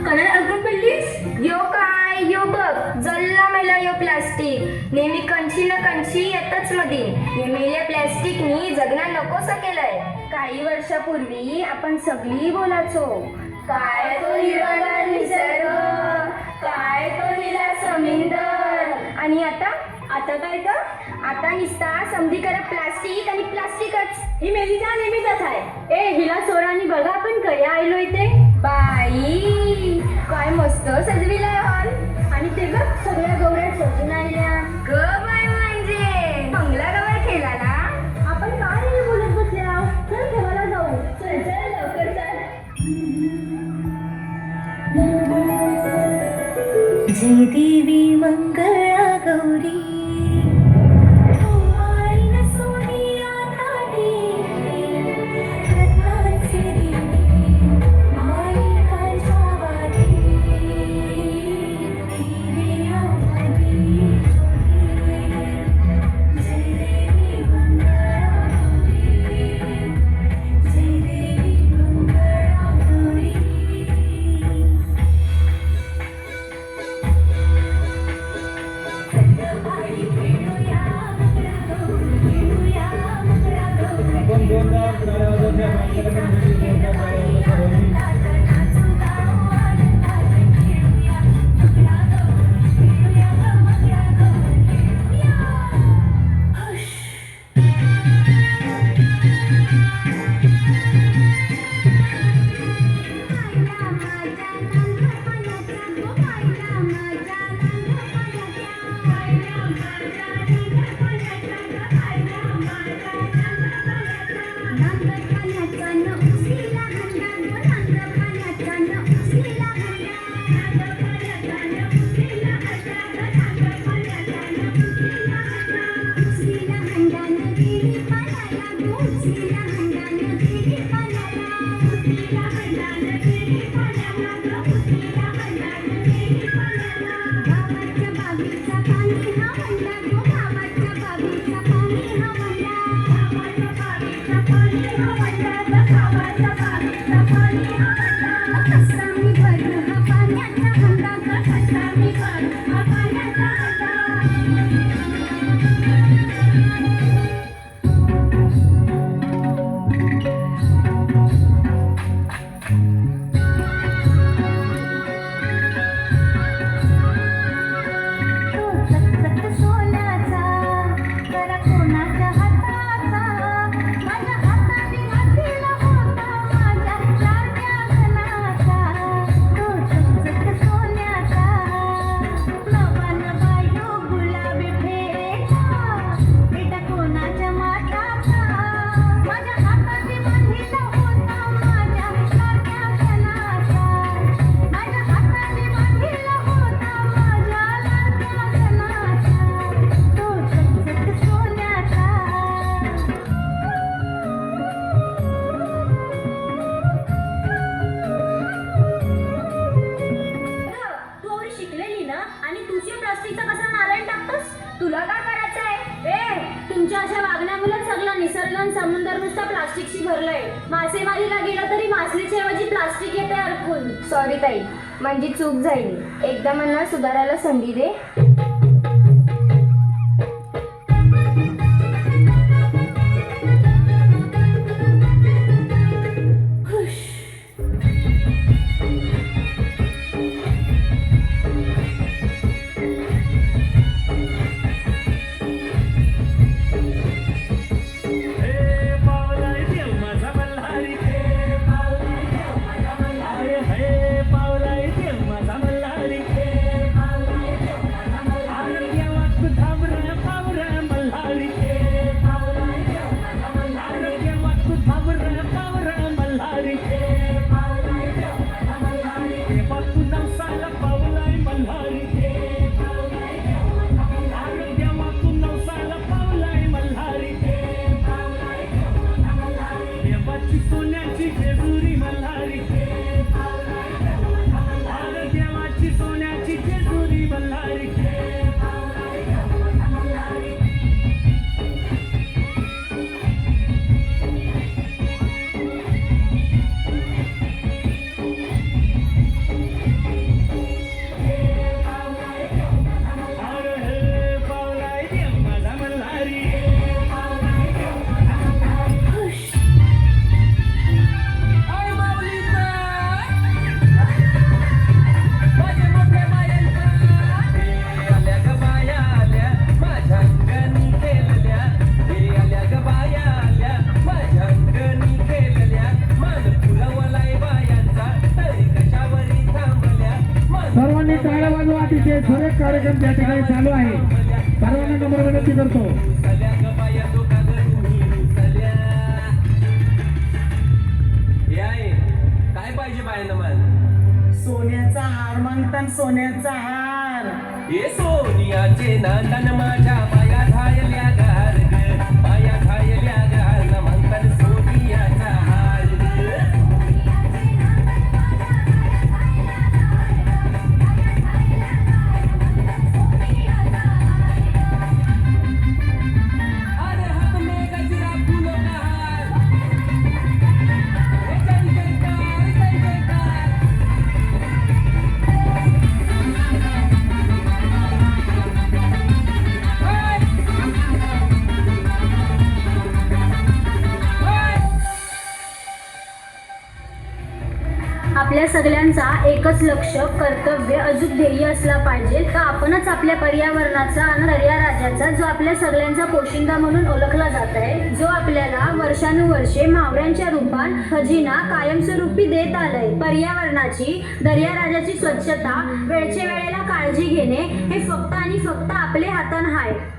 दुकानात अडकून पडलीस? यो काय यो बघ जल्ला मेला यो प्लास्टिक नेहमी कंची ना कंची येतच मधी हे मेल्या प्लास्टिकनी जगना नकोसं केलंय. काही वर्षापूर्वी आपण सगळी बोलायचो काय तो हिरवागार निसर्ग, काय तो हिला समुंदर, आणि आता काय तर आता निसता समधी करा प्लास्टिक आणि प्लास्टिकच. ही मेलीच्या नेहमीच आहे. ए हिला सोडा आणि बघा आपण कया आलो इथे. बाई काय मस्त सजविलाय हॉल. आणि ते बघ सगळ्या गौऱ्या सजून आल्या. ग बाय म्हणजे बंगला गवर खेळला ना. आपण काय नाही बोलत बसल्या. चल ठेवायला जाऊ. चल चल लवकर चल. जय देवी मंगळा गौरी तुला काय करायचंय? तुमच्या अशा वागण्यामुळे सगळं निसर्ग आणि समुद्र नुसतं प्लास्टिकशी भरलंय. मासेमारीला गेलं तरी मासलीच्या ऐवजी प्लास्टिक येते अडकून. सॉरी ताई म्हणजे चूक झाली. एकदा मला सुधारायला संधी दे. अतिशय सुरेख कार्यक्रम त्या ठिकाणी चालू आहे. सर्वांना नम्र विनंती करतो. काय पाहिजे बायांना मान? सोन्याचा हार मागतात, सोन्याचा हार. हे सोनियाचे नांदन माझ्या पाया घायल्या गार ग, पाया घायल्या गार न म्हणतात सोनियाचा हार ग. अरे हाथ में गजरा फूलों का हार, हे जय जयकार, जय जयकार. आपल्या सगळ्यांचा एकच लक्ष, कर्तव्य, अजून ध्येय असला पाहिजे का आपणच आपल्या पर्यावरणाचा आणि दर्याराजाचा, जो आपल्या सगळ्यांचा पोशिंदा म्हणून ओळखला जात आहे, जो आपल्याला वर्षानुवर्षे मावळ्यांच्या रूपात खजिना कायमस्वरूपी देत आलंय, पर्यावरणाची, दर्याराजाची स्वच्छता, वेळच्या वेळेला काळजी घेणे हे फक्त आणि फक्त आपल्या हातानं आहे.